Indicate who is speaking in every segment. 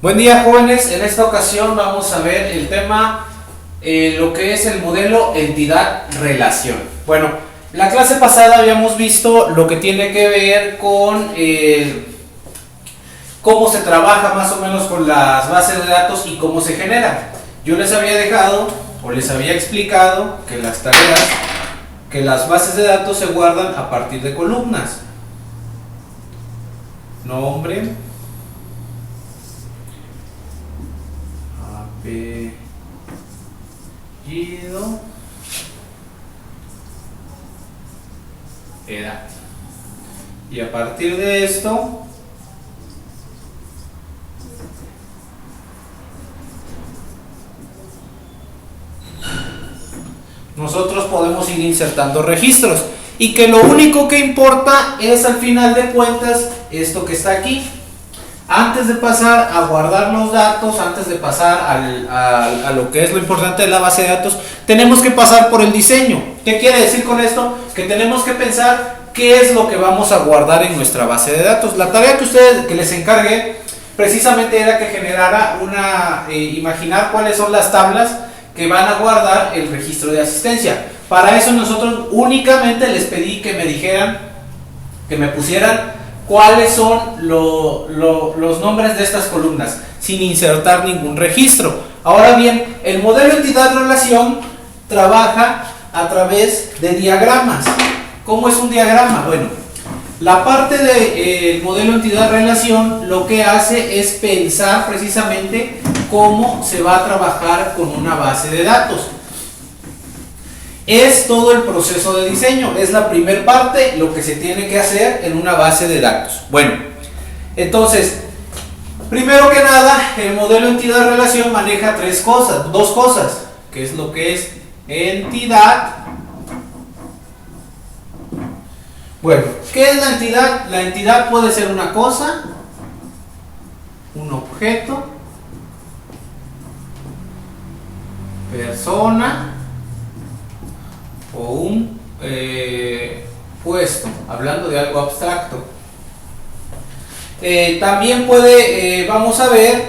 Speaker 1: Buen día, jóvenes. En esta ocasión vamos a ver el tema, lo que es el modelo entidad-relación. Bueno, la clase pasada habíamos visto lo que tiene que ver con cómo se trabaja más o menos con las bases de datos y cómo se generan. Yo les había dejado o les había explicado que las tareas, que las bases de datos se guardan a partir de columnas. Nombre, apellido, edad. Y a partir de esto nosotros podemos ir insertando registros, y que lo único que importa es, al final de cuentas, esto que está aquí. Antes de pasar a guardar los datos, antes de pasar a lo que es lo importante de la base de datos, tenemos que pasar por el diseño. ¿Qué quiere decir con esto? Que tenemos que pensar qué es lo que vamos a guardar en nuestra base de datos. La tarea que les encargué precisamente era que generara imaginar cuáles son las tablas que van a guardar el registro de asistencia. Para eso nosotros únicamente les pedí que me dijeran, que me pusieran cuáles son los nombres de estas columnas, sin insertar ningún registro. Ahora bien, el modelo entidad-relación trabaja a través de diagramas. ¿Cómo es un diagrama? Bueno, la parte del modelo entidad-relación lo que hace es pensar precisamente cómo se va a trabajar con una base de datos. Es todo el proceso de diseño, es la primera parte, lo que se tiene que hacer en una base de datos. Bueno, entonces, primero que nada, el modelo entidad-relación maneja dos cosas, que es lo que es entidad. Bueno, ¿qué es la entidad? La entidad puede ser una cosa, un objeto, persona o un puesto, hablando de algo abstracto. También vamos a ver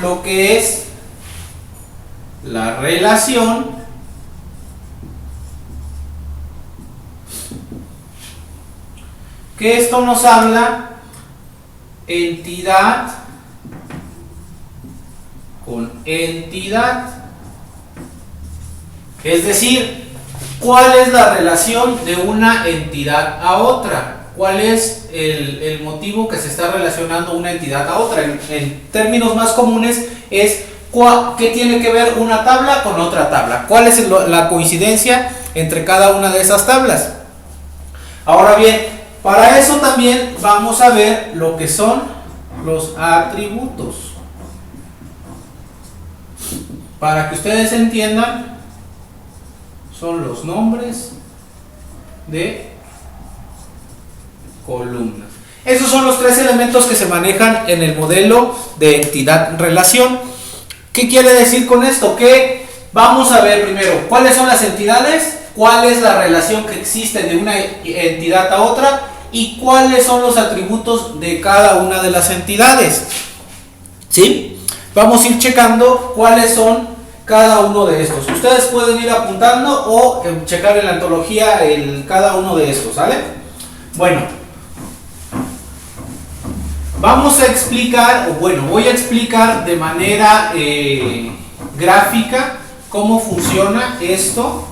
Speaker 1: lo que es la relación, que esto nos habla entidad con entidad, es decir, ¿cuál es la relación de una entidad a otra? ¿Cuál es el motivo que se está relacionando una entidad a otra? En términos más comunes es ¿qué tiene que ver una tabla con otra tabla? ¿Cuál es la coincidencia entre cada una de esas tablas? Ahora bien, para eso también vamos a ver lo que son los atributos. Para que ustedes entiendan, son los nombres de columnas. Esos son los tres elementos que se manejan en el modelo de entidad-relación. ¿Qué quiere decir con esto? Que vamos a ver primero cuáles son las entidades, cuál es la relación que existe de una entidad a otra y cuáles son los atributos de cada una de las entidades. ¿Sí? Vamos a ir checando cuáles son cada uno de estos. Ustedes pueden ir apuntando o checar en la antología cada uno de estos, ¿sale? Bueno, vamos a explicar, voy a explicar de manera gráfica cómo funciona esto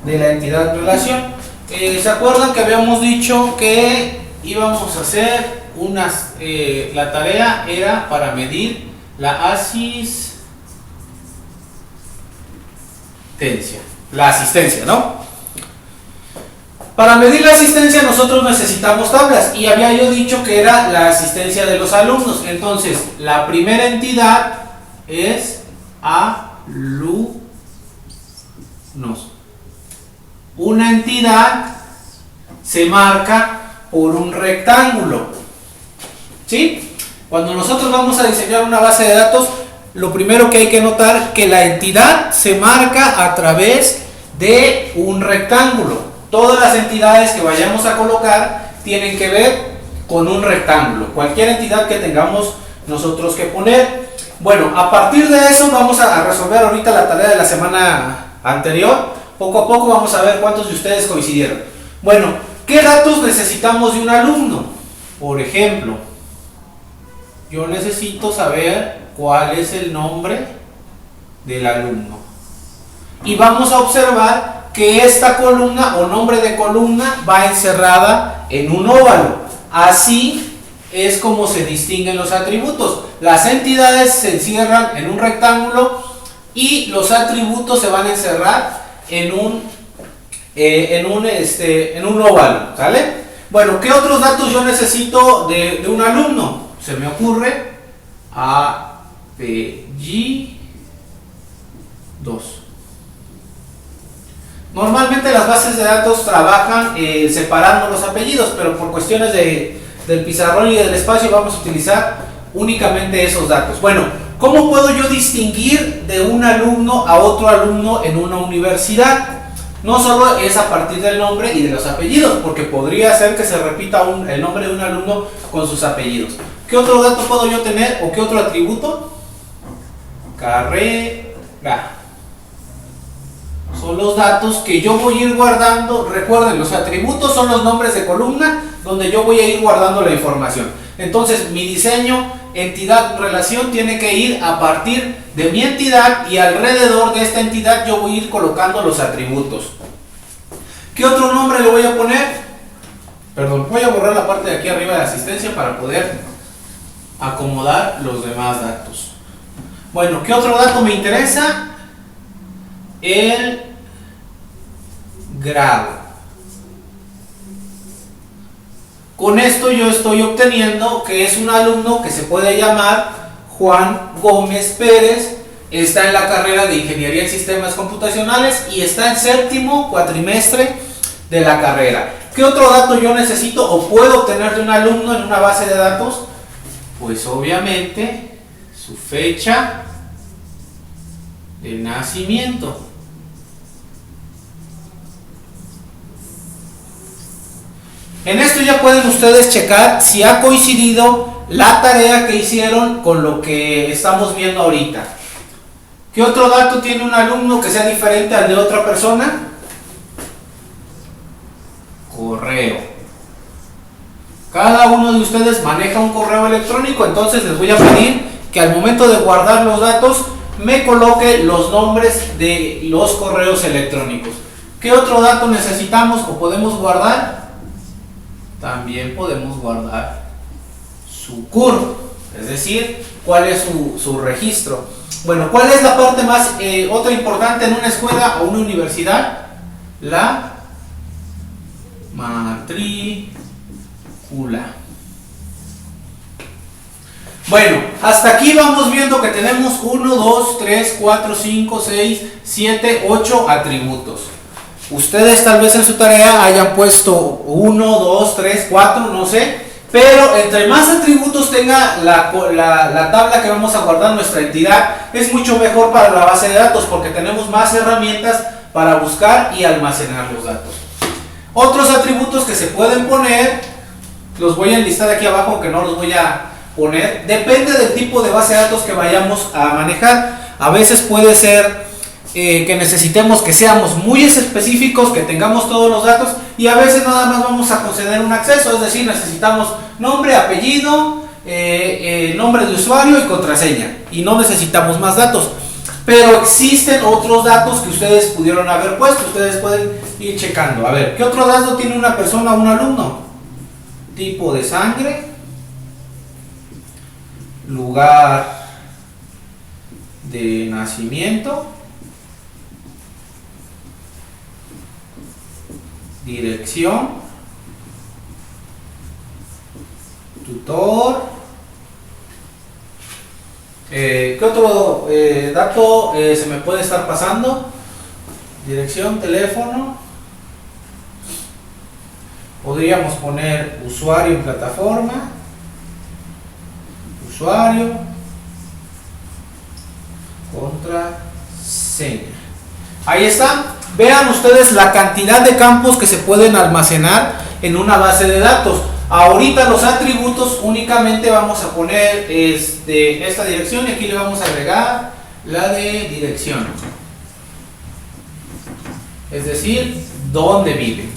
Speaker 1: de la entidad-relación. ¿Se acuerdan que habíamos dicho que íbamos a hacer la tarea era para medir la asistencia, ¿no? Para medir la asistencia nosotros necesitamos tablas, y había yo dicho que era la asistencia de los alumnos. Entonces, la primera entidad es alumnos. Una entidad se marca por un rectángulo. ¿Sí? Cuando nosotros vamos a diseñar una base de datos, lo primero que hay que notar que la entidad se marca a través de un rectángulo. Todas las entidades que vayamos a colocar tienen que ver con un rectángulo. Cualquier entidad que tengamos nosotros que poner. Bueno, a partir de eso vamos a resolver ahorita la tarea de la semana anterior. Poco a poco vamos a ver cuántos de ustedes coincidieron. Bueno, ¿qué datos necesitamos de un alumno? Por ejemplo, yo necesito saber cuál es el nombre del alumno. Y vamos a observar que esta columna o nombre de columna va encerrada en un óvalo. Así es como se distinguen los atributos. Las entidades se encierran en un rectángulo y los atributos se van a encerrar en un óvalo, ¿sale? Bueno, ¿qué otros datos yo necesito de un alumno? Se me ocurre apellidos. Normalmente las bases de datos trabajan separando los apellidos, pero por cuestiones del pizarrón y del espacio vamos a utilizar únicamente esos datos. Bueno, ¿cómo puedo yo distinguir de un alumno a otro alumno en una universidad? No solo es a partir del nombre y de los apellidos, porque podría ser que se repita el nombre de un alumno con sus apellidos. ¿Qué otro dato puedo yo tener o qué otro atributo? Carrera. Son los datos que yo voy a ir guardando. Recuerden, los atributos son los nombres de columna donde yo voy a ir guardando la información. Entonces, mi diseño, entidad, relación tiene que ir a partir de mi entidad y alrededor de esta entidad yo voy a ir colocando los atributos. ¿Qué otro nombre le voy a poner? Perdón, voy a borrar la parte de aquí arriba de asistencia para poder acomodar los demás datos. Bueno, ¿qué otro dato me interesa? El grado. Con esto yo estoy obteniendo que es un alumno que se puede llamar Juan Gómez Pérez, está en la carrera de Ingeniería en Sistemas Computacionales y está en séptimo cuatrimestre de la carrera. ¿Qué otro dato yo necesito o puedo obtener de un alumno en una base de datos? Pues obviamente su fecha de nacimiento. En esto ya pueden ustedes checar si ha coincidido la tarea que hicieron con lo que estamos viendo ahorita. ¿Qué otro dato tiene un alumno que sea diferente al de otra persona? Correo. Cada uno de ustedes maneja un correo electrónico, entonces les voy a pedir que al momento de guardar los datos me coloque los nombres de los correos electrónicos. ¿Qué otro dato necesitamos o podemos guardar? También podemos guardar su CUR, es decir, cuál es su registro. Bueno, ¿cuál es la parte más otra importante en una escuela o una universidad? La matrícula. Bueno, hasta aquí vamos viendo que tenemos 1, 2, 3, 4, 5, 6, 7, 8 atributos. Ustedes tal vez en su tarea hayan puesto 1, 2, 3, 4, no sé, pero entre más atributos tenga la tabla que vamos a guardar nuestra entidad, es mucho mejor para la base de datos porque tenemos más herramientas para buscar y almacenar los datos. Otros atributos que se pueden poner, los voy a enlistar aquí abajo, aunque no los voy a poner, depende del tipo de base de datos que vayamos a manejar. A veces puede ser que necesitemos que seamos muy específicos, que tengamos todos los datos, y a veces nada más vamos a conceder un acceso, es decir, necesitamos nombre, apellido, nombre de usuario y contraseña, y no necesitamos más datos. Pero existen otros datos que ustedes pudieron haber puesto, ustedes pueden ir checando. A ver, ¿qué otro dato tiene una persona o un alumno? Tipo de sangre, lugar de nacimiento, dirección, tutor. ¿Qué otro dato se me puede estar pasando? Dirección, teléfono. Podríamos poner usuario en plataforma, usuario, contraseña. Ahí está. Vean ustedes la cantidad de campos que se pueden almacenar en una base de datos. Ahorita los atributos únicamente vamos a poner esta dirección y aquí le vamos a agregar la de dirección. Es decir, dónde vive.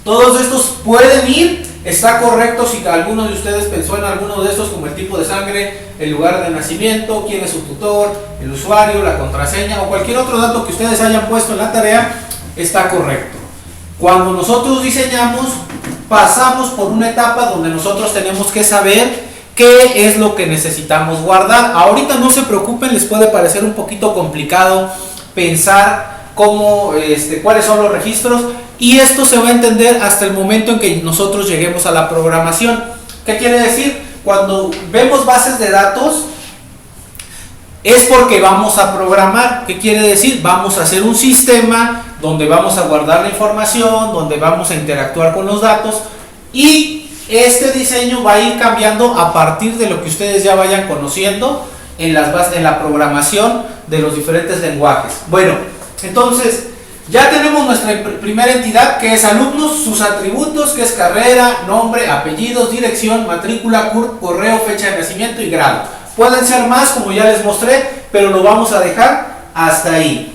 Speaker 1: Todos estos pueden ir, está correcto si alguno de ustedes pensó en alguno de estos, como el tipo de sangre, el lugar de nacimiento, quién es su tutor, el usuario, la contraseña o cualquier otro dato que ustedes hayan puesto en la tarea, está correcto. Cuando nosotros diseñamos, pasamos por una etapa donde nosotros tenemos que saber qué es lo que necesitamos guardar. Ahorita no se preocupen, les puede parecer un poquito complicado pensar cuáles son los registros, y esto se va a entender hasta el momento en que nosotros lleguemos a la programación. ¿Qué quiere decir? Cuando vemos bases de datos es porque vamos a programar. ¿Qué quiere decir? Vamos a hacer un sistema donde vamos a guardar la información, donde vamos a interactuar con los datos, y este diseño va a ir cambiando a partir de lo que ustedes ya vayan conociendo en la programación de los diferentes lenguajes. Bueno, entonces ya tenemos nuestra primera entidad, que es alumnos, sus atributos, que es carrera, nombre, apellidos, dirección, matrícula, CURP, correo, fecha de nacimiento y grado. Pueden ser más, como ya les mostré, pero lo vamos a dejar hasta ahí.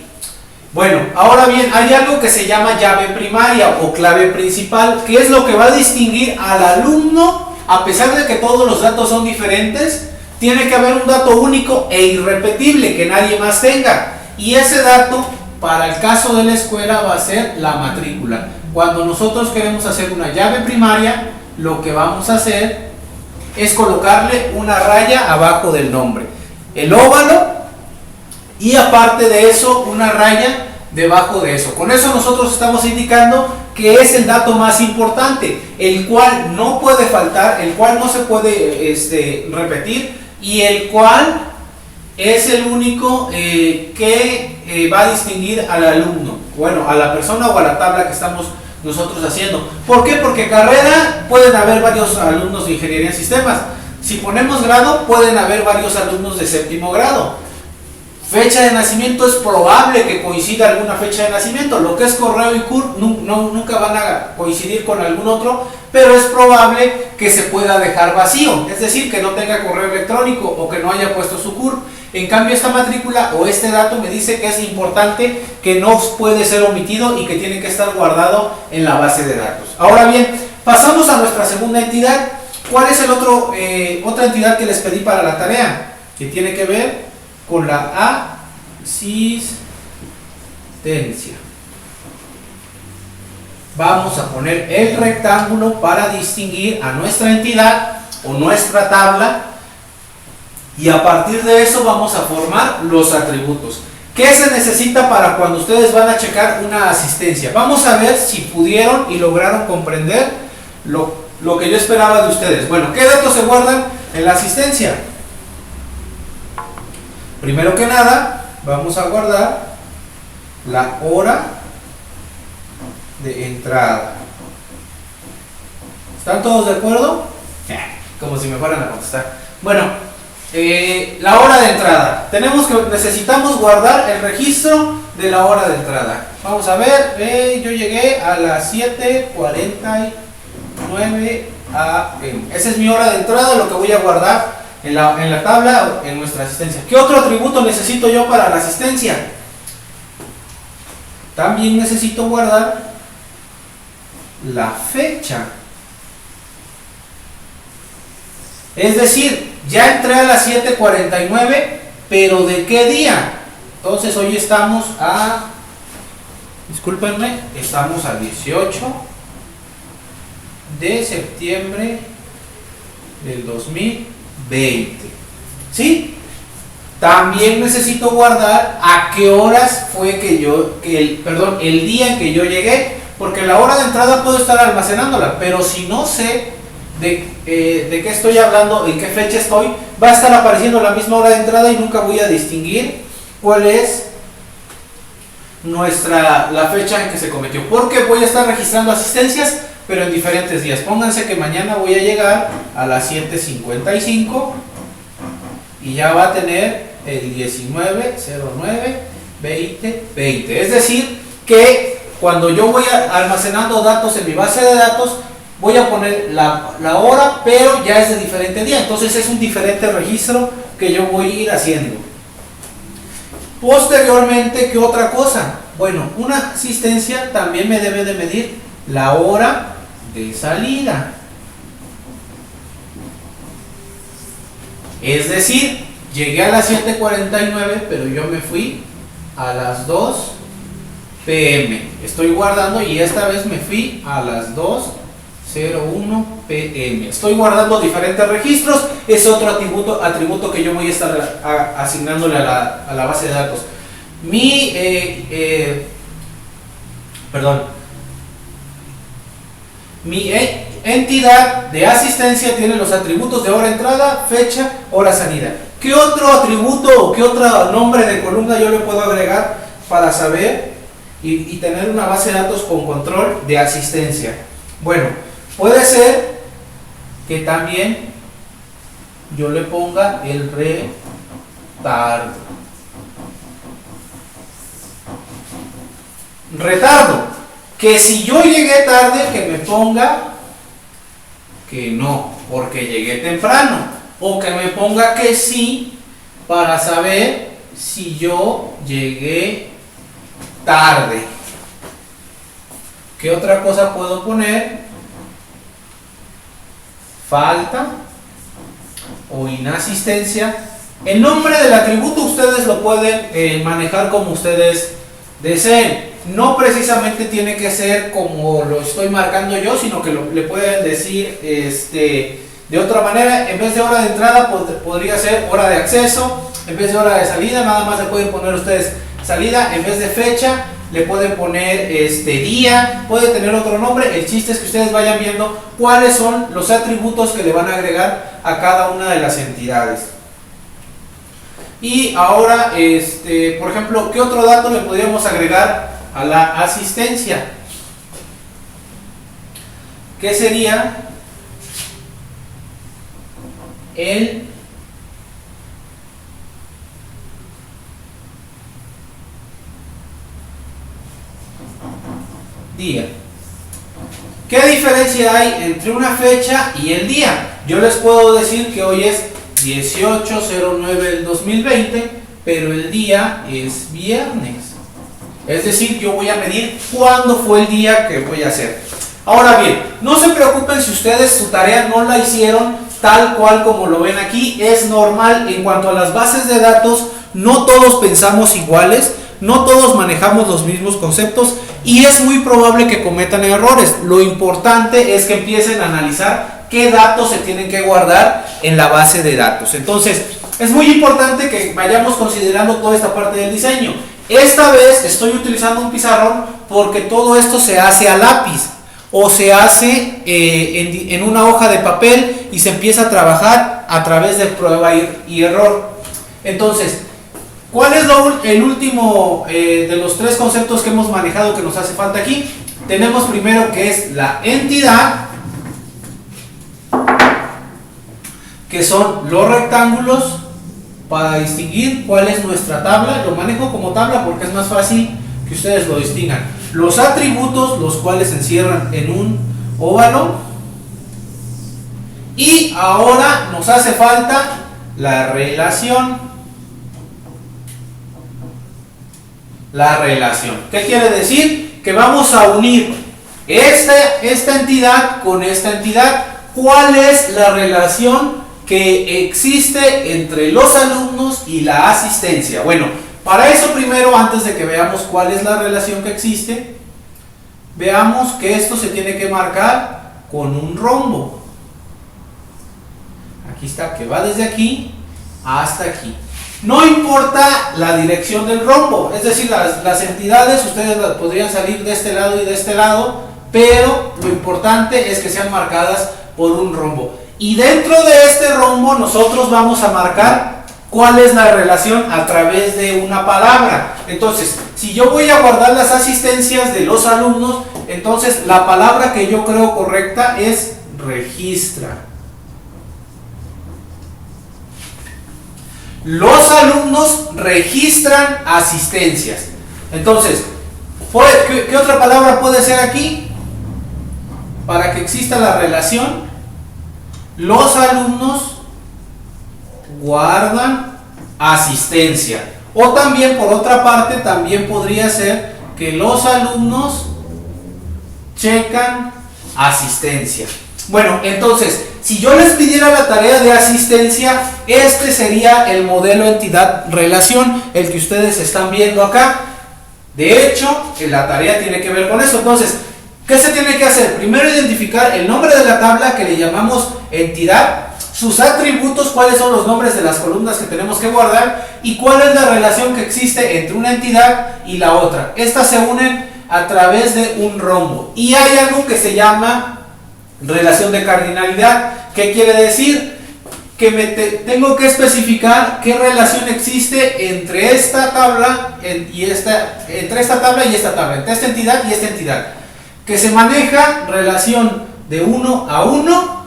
Speaker 1: Bueno, ahora bien, hay algo que se llama llave primaria o clave principal, que es lo que va a distinguir al alumno. A pesar de que todos los datos son diferentes, tiene que haber un dato único e irrepetible que nadie más tenga, y ese dato, para el caso de la escuela, va a ser la matrícula. Cuando nosotros queremos hacer una llave primaria, lo que vamos a hacer es colocarle una raya abajo del nombre, el óvalo, y aparte de eso una raya debajo de eso. Con eso nosotros estamos indicando que es el dato más importante, el cual no puede faltar, el cual no se puede repetir, y el cual es el único que va a distinguir al alumno, bueno, a la persona o a la tabla que estamos nosotros haciendo. ¿Por qué? Porque carrera pueden haber varios alumnos de ingeniería en sistemas. Si ponemos grado, pueden haber varios alumnos de séptimo grado. Fecha de nacimiento, es probable que coincida alguna fecha de nacimiento. Lo que es correo y CURP nunca van a coincidir con algún otro, pero es probable que se pueda dejar vacío, es decir, que no tenga correo electrónico o que no haya puesto su CURP. En cambio, esta matrícula o este dato me dice que es importante, que no puede ser omitido y que tiene que estar guardado en la base de datos. Ahora bien, pasamos a nuestra segunda entidad. ¿Cuál es otra entidad que les pedí para la tarea? Que tiene que ver con la asistencia. Vamos a poner el rectángulo para distinguir a nuestra entidad o nuestra tabla, y a partir de eso vamos a formar los atributos. ¿Qué se necesita para cuando ustedes van a checar una asistencia? Vamos a ver si pudieron y lograron comprender lo que yo esperaba de ustedes. Bueno, ¿qué datos se guardan en la asistencia? Primero que nada, vamos a guardar la hora de entrada. ¿Están todos de acuerdo? Como si me fueran a contestar. Bueno, la hora de entrada. Necesitamos guardar el registro de la hora de entrada. Vamos a ver, yo llegué a las 7:49 AM. Esa es mi hora de entrada, lo que voy a guardar en la tabla, en nuestra asistencia. ¿Qué otro atributo necesito yo para la asistencia? También necesito guardar la fecha. Es decir, ya entré a las 7:49, pero ¿de qué día? Entonces hoy estamos discúlpenme, estamos a 18 de septiembre del 2020. ¿Sí? También necesito guardar a qué horas fue el día en que yo llegué, porque la hora de entrada puedo estar almacenándola, pero si no sé de qué estoy hablando, en qué fecha estoy, va a estar apareciendo la misma hora de entrada y nunca voy a distinguir cuál es la fecha en que se cometió, porque voy a estar registrando asistencias, pero en diferentes días. Pónganse que mañana voy a llegar a las 7:55 y ya va a tener el 19/09/2020. Es decir, que cuando yo voy almacenando datos en mi base de datos, voy a poner la hora, pero ya es de diferente día. Entonces es un diferente registro que yo voy a ir haciendo. Posteriormente, ¿qué otra cosa? Bueno, una asistencia también me debe de medir la hora de salida. Es decir, llegué a las 7:49, pero yo me fui a las 2 p.m. Estoy guardando y esta vez me fui a las 2:01 p.m. Estoy guardando diferentes registros. Es otro atributo que yo voy a estar asignándole a la base de datos. Mi entidad de asistencia tiene los atributos de hora entrada, fecha, hora salida. ¿Qué otro atributo o qué otro nombre de columna yo le puedo agregar para saber y tener una base de datos con control de asistencia? Bueno, puede ser que también yo le ponga el retardo. Retardo, que si yo llegué tarde, que me ponga que no, porque llegué temprano, o que me ponga que sí, para saber si yo llegué tarde. ¿Qué otra cosa puedo poner? Falta o inasistencia. El nombre del atributo ustedes lo pueden manejar como ustedes deseen. No precisamente tiene que ser como lo estoy marcando yo, sino que le pueden decir de otra manera. En vez de hora de entrada podría ser hora de acceso. En vez de hora de salida nada más le pueden poner ustedes salida. En vez de fecha le pueden poner día. Puede tener otro nombre. El chiste es que ustedes vayan viendo cuáles son los atributos que le van a agregar a cada una de las entidades. Y ahora, por ejemplo, ¿qué otro dato le podríamos agregar a la asistencia? ¿Qué sería el día? ¿Qué diferencia hay entre una fecha y el día? Yo les puedo decir que hoy es 18/09 del 2020, pero el día es viernes. Es decir, yo voy a medir cuándo fue el día que voy a hacer. Ahora bien, no se preocupen si ustedes su tarea no la hicieron tal cual como lo ven aquí. Es normal. En cuanto a las bases de datos, no todos pensamos iguales, no todos manejamos los mismos conceptos y es muy probable que cometan errores. Lo importante es que empiecen a analizar qué datos se tienen que guardar en la base de datos. Entonces, es muy importante que vayamos considerando toda esta parte del diseño. Esta vez estoy utilizando un pizarrón porque todo esto se hace a lápiz o se hace en una hoja de papel y se empieza a trabajar a través de prueba y error. Entonces, ¿cuál es el último de los tres conceptos que hemos manejado que nos hace falta aquí? Tenemos primero que es la entidad, que son los rectángulos, para distinguir cuál es nuestra tabla. Lo manejo como tabla porque es más fácil que ustedes lo distingan. Los atributos, los cuales se encierran en un óvalo. Y ahora nos hace falta la relación. La relación. ¿Qué quiere decir? Que vamos a unir esta entidad con esta entidad. ¿Cuál es la relación que existe entre los alumnos y la asistencia? Bueno, para eso primero, antes de que veamos cuál es la relación que existe, veamos que esto se tiene que marcar con un rombo. Aquí está, que va desde aquí hasta aquí. No importa la dirección del rombo, es decir, las entidades ustedes podrían salir de este lado y de este lado, pero lo importante es que sean marcadas por un rombo. Y dentro de este rombo nosotros vamos a marcar cuál es la relación a través de una palabra. Entonces, si yo voy a guardar las asistencias de los alumnos, entonces la palabra que yo creo correcta es registra. Los alumnos registran asistencias. Entonces, ¿qué otra palabra puede ser aquí? para que exista la relación, los alumnos guardan asistencia. O también, por otra parte, también podría ser que los alumnos checan asistencia. Bueno, entonces, si yo les pidiera la tarea de asistencia, este sería el modelo entidad-relación, el que ustedes están viendo acá. De hecho, la tarea tiene que ver con eso. Entonces, ¿qué se tiene que hacer? Primero, identificar el nombre de la tabla, que le llamamos entidad, sus atributos, cuáles son los nombres de las columnas que tenemos que guardar y cuál es la relación que existe entre una entidad y la otra. Estas se unen a través de un rombo. Y hay algo que se llama relación de cardinalidad. ¿Qué quiere decir? Que tengo que especificar qué relación existe entre esta tabla entre esta tabla, entre esta entidad y esta entidad. Que se maneja relación de 1 a 1,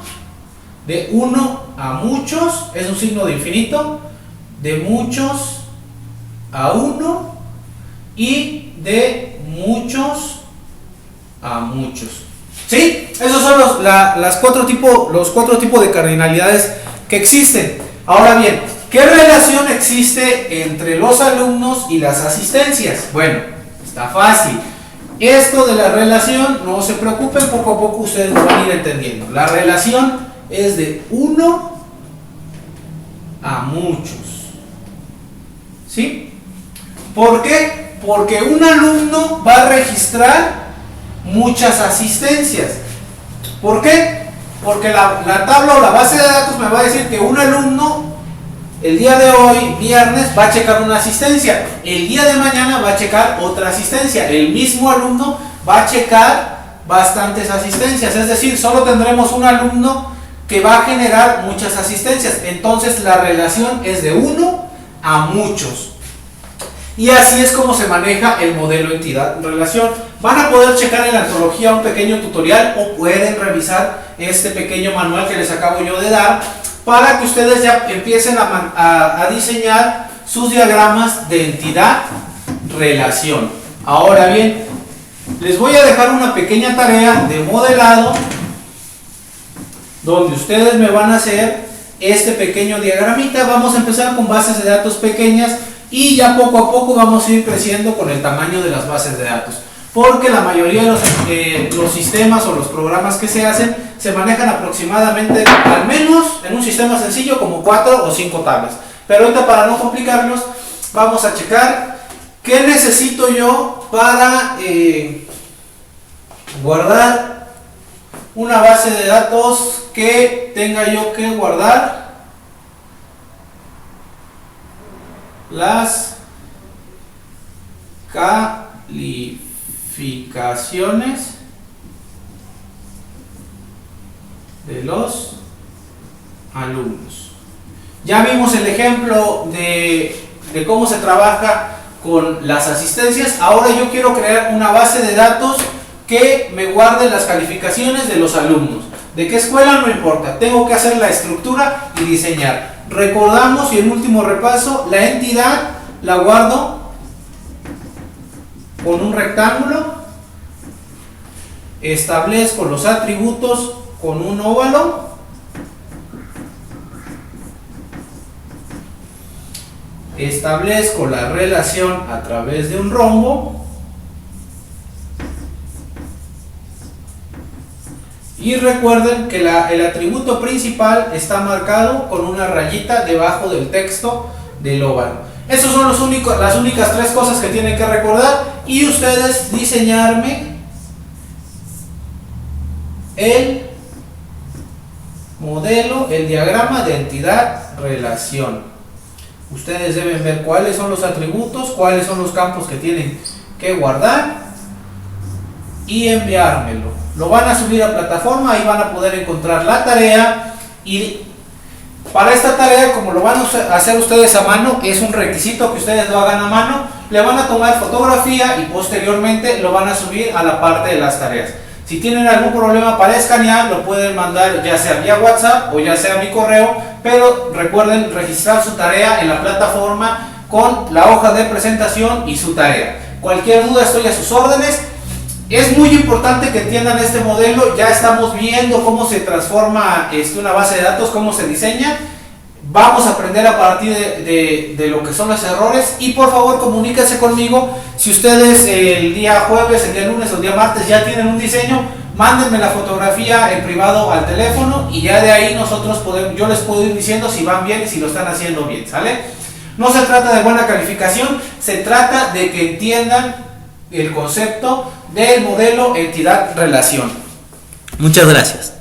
Speaker 1: de 1 a muchos, es un signo de infinito, de muchos a 1 y de muchos a muchos. ¿Sí? Esos son los cuatro tipos de cardinalidades que existen. Ahora bien, ¿qué relación existe entre los alumnos y las asistencias? Bueno, está fácil. Esto de la relación, no se preocupen, poco a poco ustedes lo van a ir entendiendo. La relación es de 1 a muchos. ¿Sí? ¿Por qué? Porque un alumno va a registrar muchas asistencias. ¿Por qué? Porque la tabla o la base de datos me va a decir que un alumno el día de hoy, viernes, va a checar una asistencia, el día de mañana va a checar otra asistencia, el mismo alumno va a checar bastantes asistencias, es decir, solo tendremos un alumno que va a generar muchas asistencias. Entonces la relación es de 1 a muchos. Y así es como se maneja el modelo entidad-relación. Van a poder checar en la antología un pequeño tutorial o pueden revisar este pequeño manual que les acabo yo de dar para que ustedes ya empiecen a diseñar sus diagramas de entidad-relación. Ahora bien, les voy a dejar una pequeña tarea de modelado donde ustedes me van a hacer este pequeño diagramita. Vamos a empezar con bases de datos pequeñas y ya poco a poco vamos a ir creciendo con el tamaño de las bases de datos, porque la mayoría de los sistemas o los programas que se hacen se manejan aproximadamente, al menos en un sistema sencillo, como 4 o 5 tablas. Pero ahorita, para no complicarnos, vamos a checar qué necesito yo para guardar una base de datos que tenga yo que guardar las calificaciones de los alumnos. Ya vimos el ejemplo de cómo se trabaja con las asistencias. Ahora yo quiero crear una base de datos que me guarde las calificaciones de los alumnos. ¿De qué escuela? No importa. Tengo que hacer la estructura y diseñar. Recordamos, y el último repaso, la entidad la guardo con un rectángulo, establezco los atributos con un óvalo, establezco la relación a través de un rombo y recuerden que el atributo principal está marcado con una rayita debajo del texto del óvalo. Esas son las únicas 3 cosas que tienen que recordar, y ustedes diseñarme el modelo, el diagrama de entidad-relación. Ustedes deben ver cuáles son los atributos, cuáles son los campos que tienen que guardar y enviármelo. Lo van a subir a plataforma, ahí van a poder encontrar la tarea. Y para esta tarea, como lo van a hacer ustedes a mano, es un requisito que ustedes lo hagan a mano. Le van a tomar fotografía y posteriormente lo van a subir a la parte de las tareas. Si tienen algún problema para escanear, lo pueden mandar ya sea vía WhatsApp o ya sea mi correo, pero recuerden registrar su tarea en la plataforma con la hoja de presentación y su tarea. Cualquier duda, estoy a sus órdenes. Es muy importante que entiendan este modelo. Ya estamos viendo cómo se transforma una base de datos, cómo se diseña. Vamos a aprender a partir de lo que son los errores. Y por favor comuníquense conmigo. Si ustedes el día jueves, el día lunes o el día martes ya tienen un diseño, mándenme la fotografía en privado al teléfono y ya de ahí yo les puedo ir diciendo si van bien y si lo están haciendo bien, ¿sale? No se trata de buena calificación, se trata de que entiendan el concepto del modelo entidad-relación. Muchas gracias.